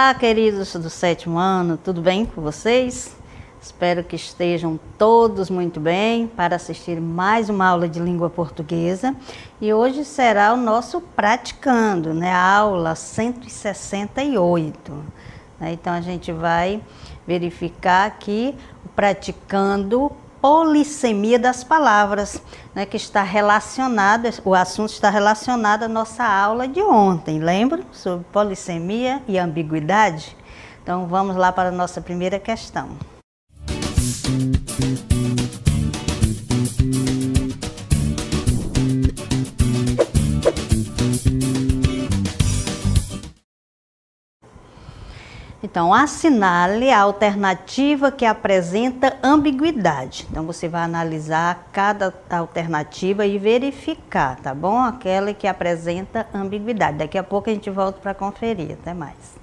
Olá, queridos do 7º ano, tudo bem com vocês? Espero que estejam todos muito bem para assistir mais uma aula de língua portuguesa. E hoje será o nosso praticando, né? A aula 168. Então a gente vai verificar aqui o praticando polissemia das palavras, né, que está relacionado, o assunto está relacionado à nossa aula de ontem, lembra? Sobre polissemia e ambiguidade? Então vamos lá para a nossa primeira questão. Então, assinale a alternativa que apresenta ambiguidade. Então, você vai analisar cada alternativa e verificar, tá bom? Aquela que apresenta ambiguidade. Daqui a pouco a gente volta para conferir. Até mais.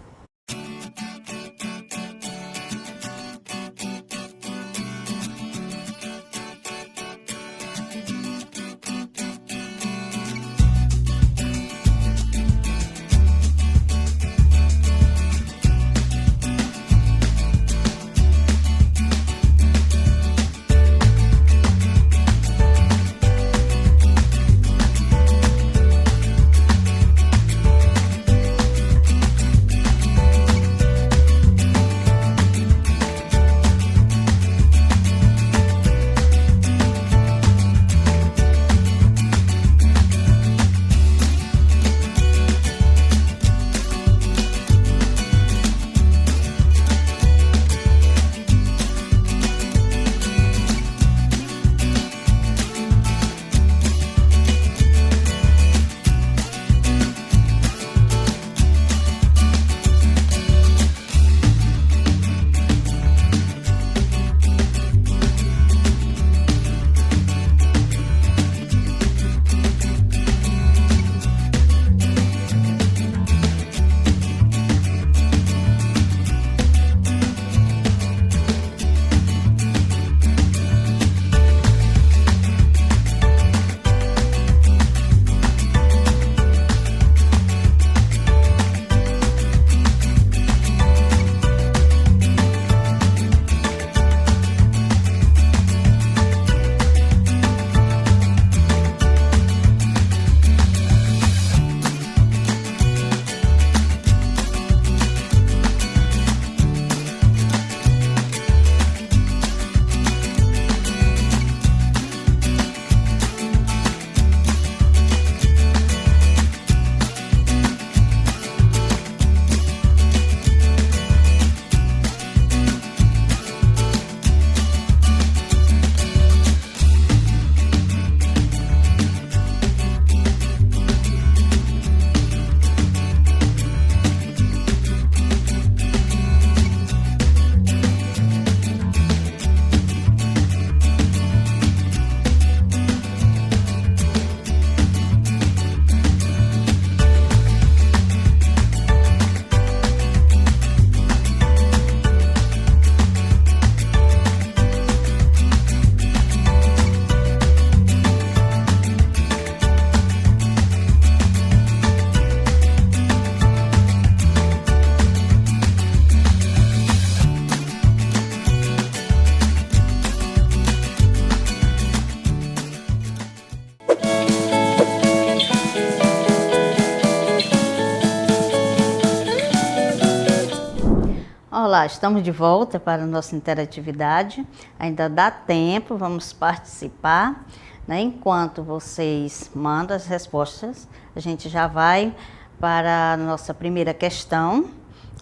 Olá, estamos de volta para a nossa interatividade. Ainda dá tempo, vamos participar, né? Enquanto vocês mandam as respostas, a gente já vai para a nossa primeira questão.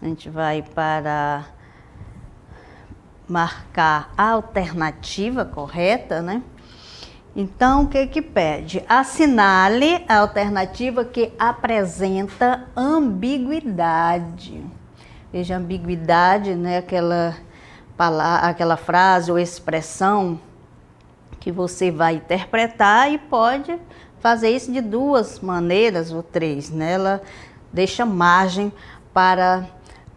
A gente vai para marcar a alternativa correta, né? Então, o que que pede? Assinale a alternativa que apresenta ambiguidade. Veja, ambiguidade, né? Aquela frase ou expressão que você vai interpretar e pode fazer isso de duas maneiras ou três, né? Ela deixa margem para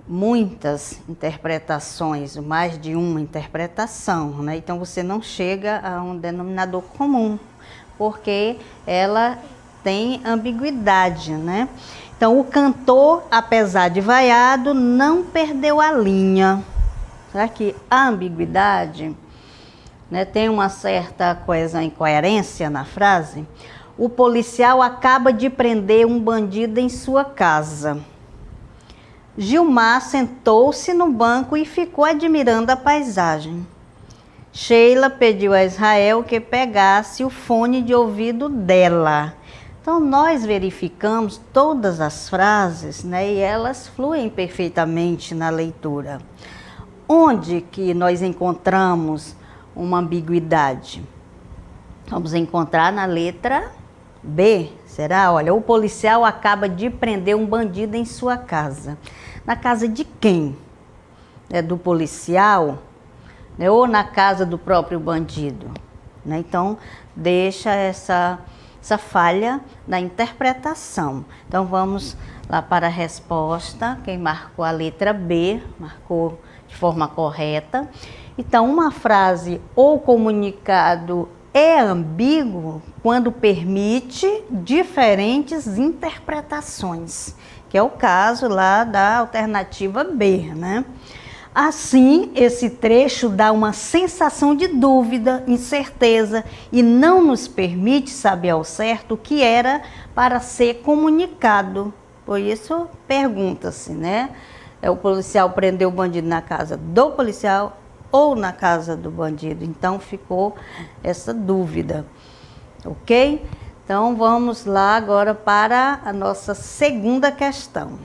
muitas interpretações, mais de uma interpretação, né? Então você não chega a um denominador comum, porque ela tem ambiguidade, né? Então, o cantor, apesar de vaiado, não perdeu a linha. Será que a ambiguidade, né, tem uma certa coisa, incoerência na frase? O policial acaba de prender um bandido em sua casa. Gilmar sentou-se no banco e ficou admirando a paisagem. Sheila pediu a Israel que pegasse o fone de ouvido dela. Então, nós verificamos todas as frases, né, e elas fluem perfeitamente na leitura. Onde que nós encontramos uma ambiguidade? Vamos encontrar na letra B, será? Olha, o policial acaba de prender um bandido em sua casa. Na casa de quem? É do policial, né? Ou na casa do próprio bandido? Né? Então, deixa essa falha na interpretação. Então, vamos lá para a resposta. Quem marcou a letra B, marcou de forma correta. Então, uma frase ou comunicado é ambíguo quando permite diferentes interpretações, que é o caso lá da alternativa B, né? Assim, esse trecho dá uma sensação de dúvida, incerteza e não nos permite saber ao certo o que era para ser comunicado. Por isso, pergunta-se, né? O policial prendeu o bandido na casa do policial ou na casa do bandido? Então, ficou essa dúvida, ok? Então, vamos lá agora para a nossa segunda questão.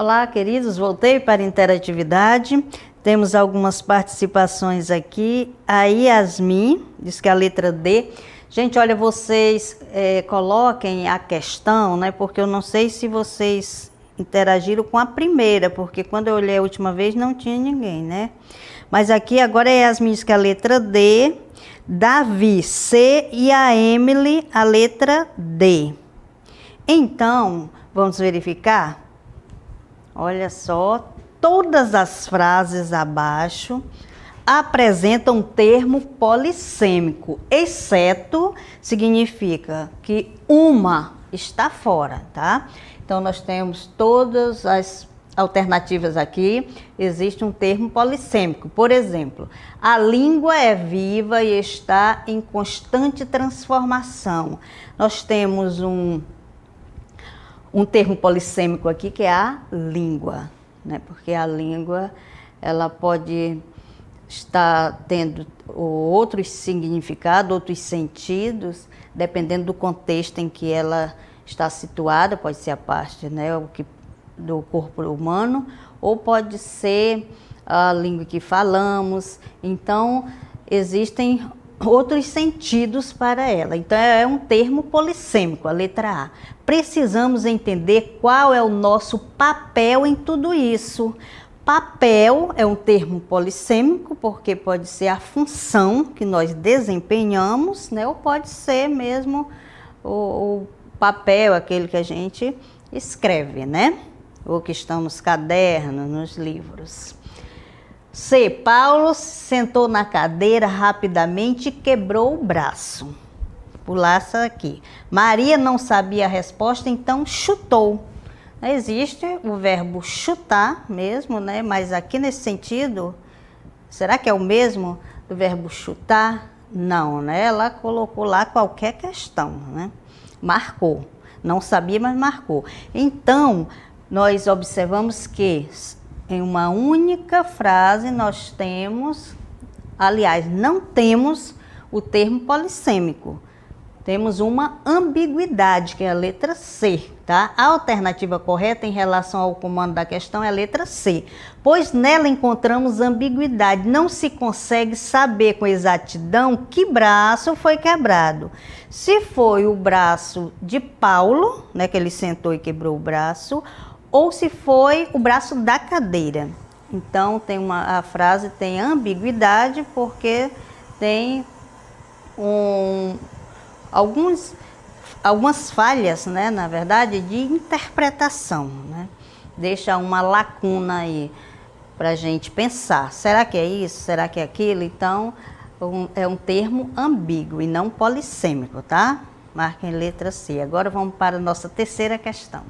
Olá, queridos, voltei para a interatividade. Temos algumas participações aqui. A Yasmin diz que a letra D. Gente, olha, vocês coloquem a questão, né? Porque eu não sei se vocês interagiram com a primeira, porque quando eu olhei a última vez não tinha ninguém, né? Mas aqui agora é Yasmin diz que a letra D, Davi C e a Emily a letra D. Então, vamos verificar? Olha só, todas as frases abaixo apresentam termo polissêmico, exceto significa que uma está fora, tá? Então, nós temos todas as alternativas aqui, existe um termo polissêmico. Por exemplo, a língua é viva e está em constante transformação. Nós temos um termo polissêmico aqui que é a língua, né? Porque a língua, ela pode estar tendo outros significados, outros sentidos, dependendo do contexto em que ela está situada, pode ser a parte, né, do corpo humano, ou pode ser a língua que falamos. Então, existem outros sentidos para ela. Então, é um termo polissêmico, a letra A. Precisamos entender qual é o nosso papel em tudo isso. Papel é um termo polissêmico, porque pode ser a função que nós desempenhamos, né? Ou pode ser mesmo o papel, aquele que a gente escreve, né? Ou que estão nos cadernos, nos livros. C. Paulo sentou na cadeira rapidamente e quebrou o braço. Pular essa aqui. Maria não sabia a resposta, então chutou. Existe o verbo chutar mesmo, né? Mas aqui nesse sentido, será que é o mesmo do verbo chutar? Não, né? Ela colocou lá qualquer questão, né? Marcou. Não sabia, mas marcou. Então, nós observamos que em uma única frase nós temos, aliás, não temos o termo polissêmico. Temos uma ambiguidade, que é a letra C, tá? A alternativa correta em relação ao comando da questão é a letra C, pois nela encontramos ambiguidade. Não se consegue saber com exatidão que braço foi quebrado. Se foi o braço de Paulo, né, que ele sentou e quebrou o braço, ou se foi o braço da cadeira. Então, a frase tem ambiguidade porque tem algumas falhas, né, na verdade, de interpretação, né? Deixa uma lacuna aí para a gente pensar. Será que é isso? Será que é aquilo? Então, é um termo ambíguo e não polissêmico, tá? Marquem letra C. Agora vamos para a nossa terceira questão.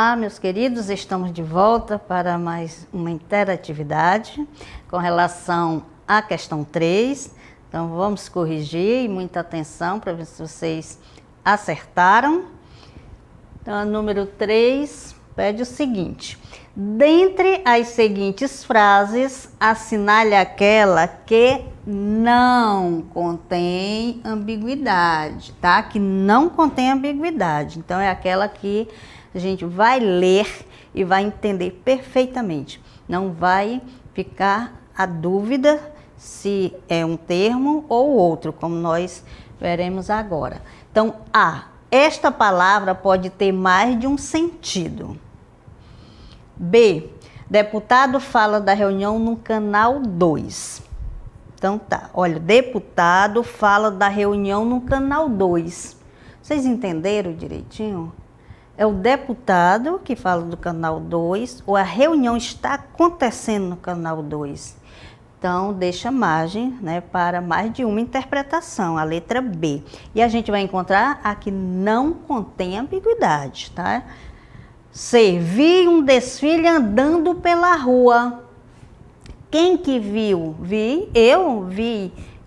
Olá, meus queridos, estamos de volta para mais uma interatividade com relação à questão 3. Então, vamos corrigir e muita atenção para ver se vocês acertaram. Então, a número 3 pede o seguinte: dentre as seguintes frases, assinale aquela que não contém ambiguidade, tá? Que não contém ambiguidade. Então, é aquela que a gente vai ler e vai entender perfeitamente. Não vai ficar a dúvida se é um termo ou outro, como nós veremos agora. Então, esta palavra pode ter mais de um sentido. B, deputado fala da reunião no canal 2. Então tá, olha, deputado fala da reunião no canal 2. Vocês entenderam direitinho? É o deputado que fala do canal 2 ou a reunião está acontecendo no canal 2? Então, deixa margem, né, para mais de uma interpretação, a letra B. E a gente vai encontrar a que não contém ambiguidade, tá? C, vi um desfile andando pela rua. Quem que viu? Vi.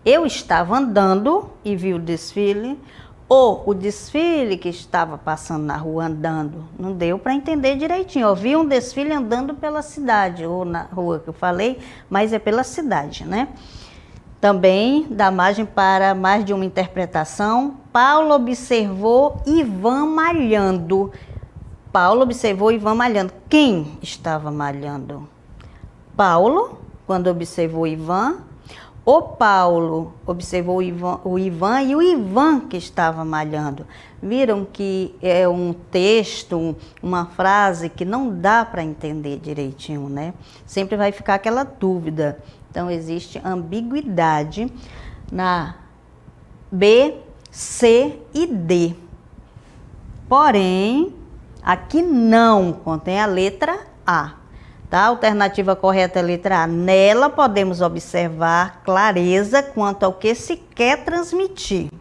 Eu estava andando e vi o desfile. Ou o desfile que estava passando na rua andando. Não deu para entender direitinho. Eu vi um desfile andando pela cidade, ou na rua que eu falei, mas é pela cidade, né? Também dá margem para mais de uma interpretação. Paulo observou Ivan malhando. Paulo observou Ivan malhando. Quem estava malhando? Paulo, quando observou Ivan. O Paulo observou o Ivan e o Ivan que estava malhando. Viram que é um texto, uma frase que não dá para entender direitinho, né? Sempre vai ficar aquela dúvida. Então, existe ambiguidade na B, C e D. Porém, aqui não contém a letra A. Tá? A alternativa correta é a letra A. Nela podemos observar clareza quanto ao que se quer transmitir.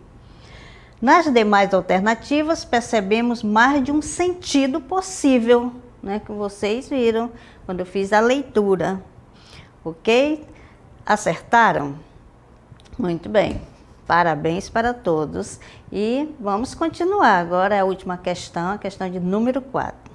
Nas demais alternativas, percebemos mais de um sentido possível, né, que vocês viram quando eu fiz a leitura. Ok? Acertaram? Muito bem. Parabéns para todos. E vamos continuar. Agora é a última questão, a questão de número 4.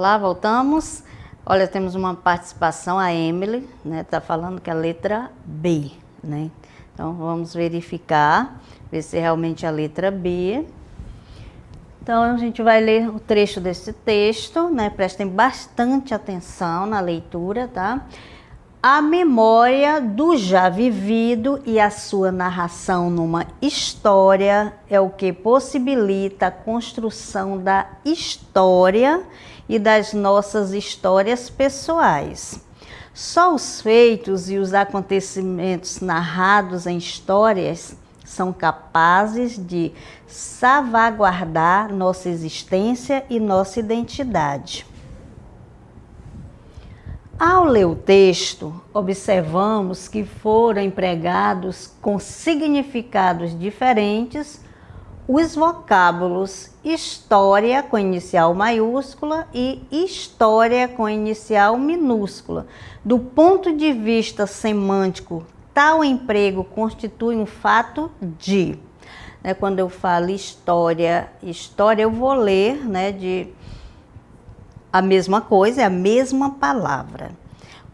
Olá, voltamos. Olha, temos uma participação, a Emily, né? Tá falando que é a letra B, né? Então, vamos verificar, ver se realmente é a letra B. Então, a gente vai ler o trecho desse texto, né? Prestem bastante atenção na leitura, tá? A memória do já vivido e a sua narração numa história é o que possibilita a construção da história e das nossas histórias pessoais. Só os feitos e os acontecimentos narrados em histórias são capazes de salvaguardar nossa existência e nossa identidade. Ao ler o texto, observamos que foram empregados com significados diferentes os vocábulos história com inicial maiúscula e história com inicial minúscula. Do ponto de vista semântico, tal emprego constitui um fato de. Quando eu falo história, eu vou ler, de a mesma coisa, é a mesma palavra.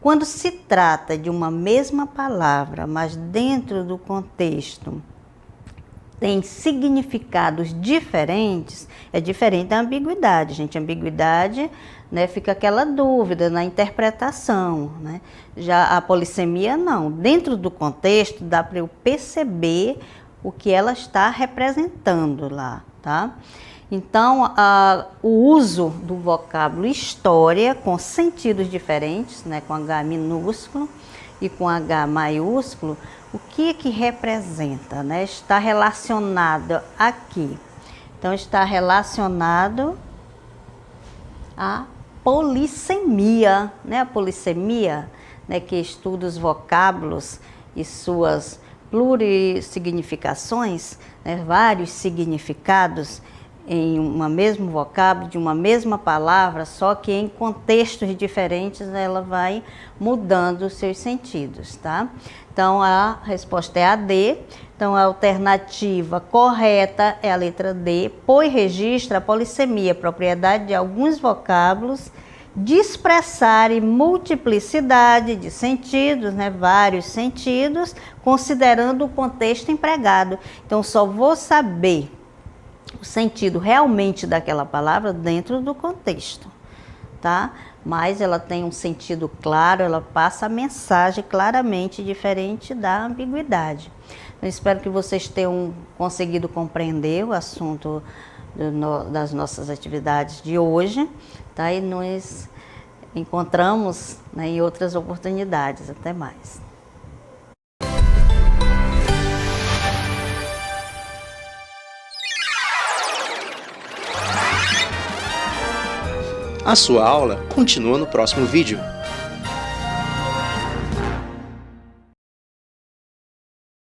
Quando se trata de uma mesma palavra, mas dentro do contexto tem significados diferentes, é diferente da ambiguidade, gente. A ambiguidade, fica aquela dúvida na interpretação, Já a polissemia, não. Dentro do contexto, dá para eu perceber o que ela está representando lá, tá? Então, o uso do vocábulo história com sentidos diferentes, com H minúsculo e com H maiúsculo, o que representa? Está relacionado aqui. Então, está relacionado à polissemia, A polissemia, que estuda os vocábulos e suas plurissignificações, vários significados em um mesmo vocábulo, de uma mesma palavra, só que em contextos diferentes ela vai mudando os seus sentidos, tá? Então, a resposta é a D. Então, a alternativa correta é a letra D, pois registra a polissemia, propriedade de alguns vocábulos de expressarem multiplicidade de sentidos, vários sentidos, considerando o contexto empregado. Então, só vou saber o sentido realmente daquela palavra dentro do contexto, tá? Mas ela tem um sentido claro, ela passa a mensagem claramente diferente da ambiguidade. Eu espero que vocês tenham conseguido compreender o assunto das nossas atividades de hoje, tá? E nos encontramos em outras oportunidades. Até mais. A sua aula continua no próximo vídeo.